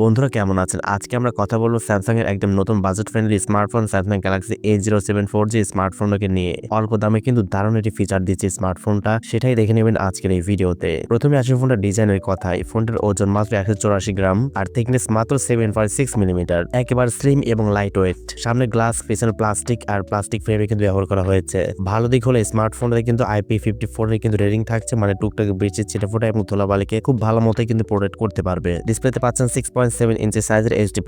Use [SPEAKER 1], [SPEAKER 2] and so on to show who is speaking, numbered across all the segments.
[SPEAKER 1] বন্ধুরা কেমন আছেন? আজকে আমরা কথা বলবো স্যামসাং এর একদম নতুন budget friendly smartphone Samsung Galaxy A07 4G স্মার্টফোনটাকে নিয়ে। অল্প দামে কিন্তু দারুণ একটি ফিচার দিচ্ছে স্মার্টফোনটা, সেটাই দেখে নেবেন আজকের এই ভিডিওতে। প্রথমে আসি ফোনটার ডিজাইনের কথায়। ফোনটার ওজন মাত্র 184 গ্রাম আর থিকনেস মাত্র 7.6 মিলিমিটার। একেবারে স্লিম এবং লাইট ওয়েট। সামনে গ্লাস, পিছনে প্লাস্টিক আর প্লাস্টিক ফ্রেমে কিন্তু ব্যবহার করা হয়েছে। ভালো দিক হলো স্মার্টফোনটাতে কিন্তু IP54 এর কিন্তু রেটিং থাকছে, মানে টুকটাক বৃষ্টির ছিটেফোঁটা এবং ধুলাবালিকে খুব ভালো মতোই কিন্তু প্রোটেক্ট করতে পারবে। ডিসপ্লেতে পাচ্ছেন 6.7 ইঞ্চি সাইজের HD+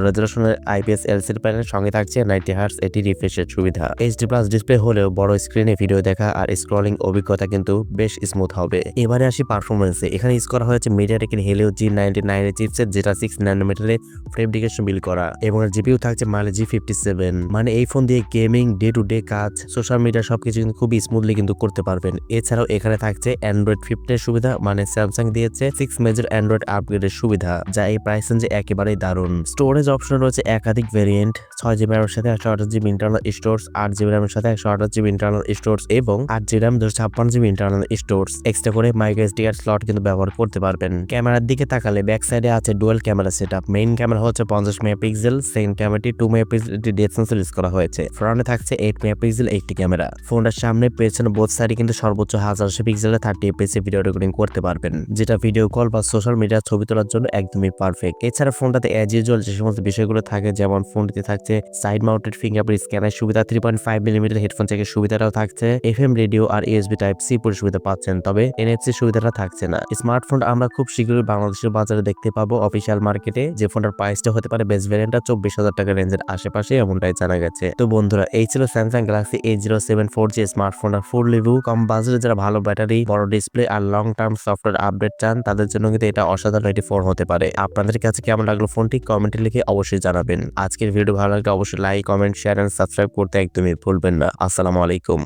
[SPEAKER 1] রেজোলিউশনের IPS LCD প্যানেল, সঙ্গে থাকছে 90 হার্টজ এটি রিফ্রেশের সুবিধা। HD+ ডিসপ্লে হলেও বড় স্ক্রিনে ভিডিও দেখা আর স্ক্রলিং অভিজ্ঞতা কিন্তু বেশ স্মুথ হবে। এবারে আসি পারফরমেন্সে। এখানে ইউজ করা হয়েছে মিডিয়াটেকের হেলিও G99 এর চিপসেট, যেটা 6 ন্যানোমিটারে ফেব্রিকেশন বিল্ড করা, এবং জিপিইউ থাকছে মাইলে G57। মানে এই ফোন দিয়ে গেমিং, ডে টু ডে কাজ, সোশ্যাল মিডিয়া সবকিছু কিন্তু খুবই স্মুথলি কিন্তু করতে পারবেন। এছাড়াও এখানে থাকছে Android 15 এর সুবিধা, মানে স্যামসাং দিয়েছে 6 মেজর অ্যান্ড্রয়েড আপগ্রেডের সুবিধা, যা এই প্রাইস রেঞ্জে একেবারেই দারুণ। স্টোরেজ অপশন রয়েছে একাধিক ভেরিয়েন্ট, 6GB র্যামের সাথে 128GB ইন্টারনাল স্টোরেজ, 8GB র্যামের সাথে 128GB ইন্টারনাল স্টোরেজ এবং 8GB RAM 256GB internal storage. Extra করে মাইক্রো এসডি কার্ড স্লট কিন্তু ব্যবহার করতে পারবেন। ক্যামেরার দিকে তাকালে ব্যাক সাইডে আছে dual camera setup. Main camera হচ্ছে 50 মেগাপিক্সেল, সেকেন্ড ক্যামেরাটি 2 মেগাপিক্সেল ডেপথ সেন্সর ইউজ করা হয়েছে। ফ্রন্টে থাকছে 8 মেগাপিক্সেল একটি ক্যামেরা। ফোনটার সামনে পেছনে বোথ সাইডে কিন্তু সর্বোচ্চ 1080 পিক্সেলের 30 fps ভিডিও রেকর্ডিং করতে পারবেন, যেটা ভিডিও কল বা সোশ্যাল মিডিয়া ছবি তোলার জন্য একদমই পারফেক্ট। এছাড়া ফোনটাতে অ্যাজ ইউজুয়াল যে সমস্ত বিষয়গুলো থাকে, যেমন ফোনটিতে থাকছে সাইড মাউন্টেড ফিঙ্গারপ্রিন্ট স্ক্যানের সুবিধা, 3.5 মিলিমিটার হেডফোন জ্যাকের সুবিধাটাও থাকছে, FM রেডিও আর USB Type-C পোর্ট সুবিধা পাচ্ছেন, তবে NFC সুবিধাটা থাকছে না। স্মার্টফোন আমরা খুব শীঘ্রই বাংলাদেশের বাজারে দেখতে পাবো অফিসিয়াল মার্কেটে, যে ফোনটার প্রাইসটা হতে পারে বেস ভ্যারিয়েন্টটা 24,000 টাকা রেঞ্জের আশেপাশে, এমনটাই জানা গেছে। তো বন্ধুরা, এই ছিল Samsung Galaxy A07 4G স্মার্টফোনের ফুল রিভিউ। কম বাজেটে যারা ভালো ব্যাটারি, বড় ডিসপ্লে আর লং টার্ম সফটওয়্যার আপডেট চান, তাদের জন্য কিন্তু এটা অসাধারণ একটি ফোন হতে পারে। আপনাদের কাছে কেমন লাগলো ফোনটি কমেন্টে লিখে অবশ্যই জানাবেন। আজকের ভিডিও ভালো লাগলে অবশ্যই like, comment, share and subscribe করতে একদমই ভুলবেন না। আসসালামু আলাইকুম।